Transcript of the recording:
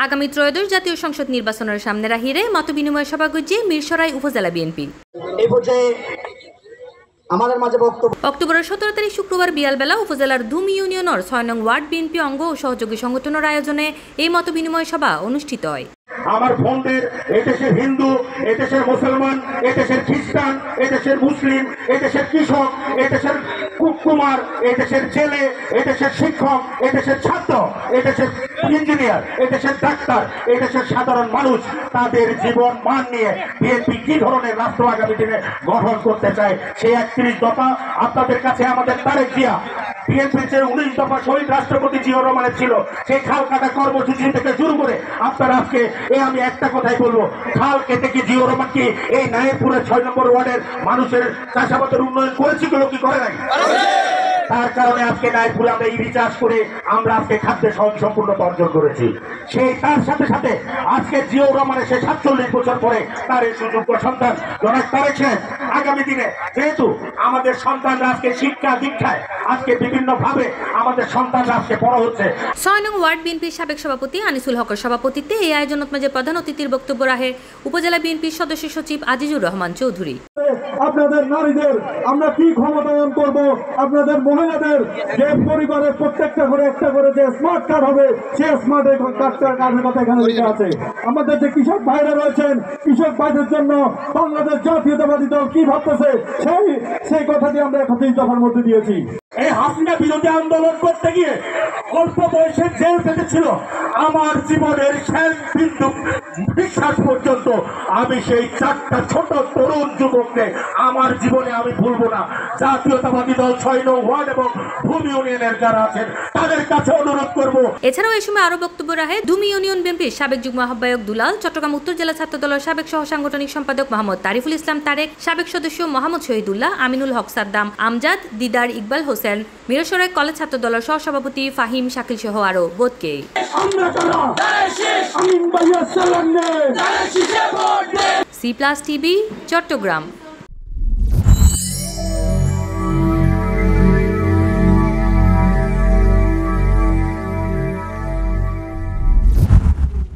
আগামী ত্রয়োদশ জাতীয় সংসদ নির্বাচনের সামনে রাখিয়ে মতবিনিময় সভা গুজিয়ে মিরসরাই উপজেলা বিএনপি অক্টোবরের 17 তারিখ শুক্রবার বিয়ালবেলা উপজেলার ধুম ইউনিয়নের 6 নং ওয়ার্ড বিএনপি অঙ্গ ও সহযোগী সংগঠনের আয়োজনে এই মতবিনিময় সভা অনুষ্ঠিত হয়। আমার বোনদের এদেশের হিন্দু, এদেশের মুসলমান, এদেশের খ্রিস্টান, এদেশের মুসলিম, এদেশের কৃষক, এদেশের কুমার, এদেশের ছেলে, এদেশের শিক্ষক, এদেশের ছাত্র, এদেশের ইঞ্জিনিয়ার, এদেশের ডাক্তার, এদেশের সাধারণ মানুষ, তাদের জীবন মান নিয়ে বিএনপি কি ধরনের রাষ্ট্র আগামী দিনে গঠন করতে চায় সেই 31 দফা আপনাদের কাছে আমাদের তারেক জিয়া বিএনপির যে 19 দফা শহীদ রাষ্ট্রপতি জিয়াউর রহমানের ছিল সেই খাল কাটা কর্মসূচি থেকে শুরু করে আপনারা আজকে আমি একটা কথাই বলবো, খাল কেটে কি জিয়াউর রহমান কি এই নায়েবপুরের 6 নম্বর ওয়ার্ডের মানুষের চাষাবাদের উন্নয়ন করেছি কি করে নাই? তার কারণে আজকে নায়েবপুরে আমরা ইরি চাষ করে আমরা আজকে খাদ্যে স্বয়ংসম্পূর্ণতা অর্জন করেছি। সেই তার সাথে সাথে আজকে জিয়াউর রহমানের সে 47 বছর পরে তার এই সুযোগ্য সন্তান জনাব তারেক সাহেব আগামী দিনে যেহেতু আমাদের সন্তানরা আজকে শিক্ষা দীক্ষায় আজকে বিভিন্ন ভাবে আমাদের সন্তানরা আজকে বড় হচ্ছে। 6 নং ওয়ার্ড বিএনপির সাবেক সভাপতি আনিসুল হকের সভাপতিত্বে এই আয়োজনের মাঝে প্রধান অতিথির বক্তব্য রাখে উপজেলা বিএনপির সদস্য সচিব আজিজুর রহমান চৌধুরী। আপনাদের নারীদের আমরা কি ক্ষমতায়ন করব, আপনাদের মহিলাদের যে পরিবারের প্রত্যেকটা ঘরে একটা করে যে স্মার্ট কার্ড হবে সেই স্মার্ট কার্ডের কথা এখানে লেখা আছে। আমাদের যে কৃষক ভাইরা রয়েছেন, কৃষক ভাইদের জন্য বাংলাদেশ জাতীয়তাবাদী দল কি ভাবতেছে সেই কথাটি আমরা 31 দফার মধ্যে দিয়েছি। এই হাসিনা বিরোধী আন্দোলন করতে গিয়ে অল্প বয়সে জেল কেটেছিল আমার জীবনের শেষ বিন্দু বিশ্বাস পর্যন্ত আমি সেই 4টা ছোট তরুণ যুবককে আমার জীবনে আমি ভুলবো না। জাতীয়তাবাদী দল 6 নং ওয়ার্ড এবং ভূমি ইউনিয়নের যারা আছেন তাদের কাছে অনুরোধ করব। এছাড়াও এই সময় আরো বক্তব্য রাখে ভূমি ইউনিয়ন বিএনপির সাবেক যুগ্ম আহ্বায়ক দুলাল, চট্টগ্রাম উত্তর জেলা ছাত্র দলের সাবেক সহ সাংগঠনিক সম্পাদক মোহাম্মদ তারিফুল ইসলাম তারেক, সাবেক সদস্য মোহাম্মদ শহীদুল্লাহ, আমিনুল হক সাদ্দাম, আমজাদ, দিদার, ইকবাল হোসেন, মিরসরাই কলেজ ছাত্র দলের সহসভাপতি ফাহিম শাকিল সহ আরো বোধকে। আমরা C+ TV চট্টগ্রাম।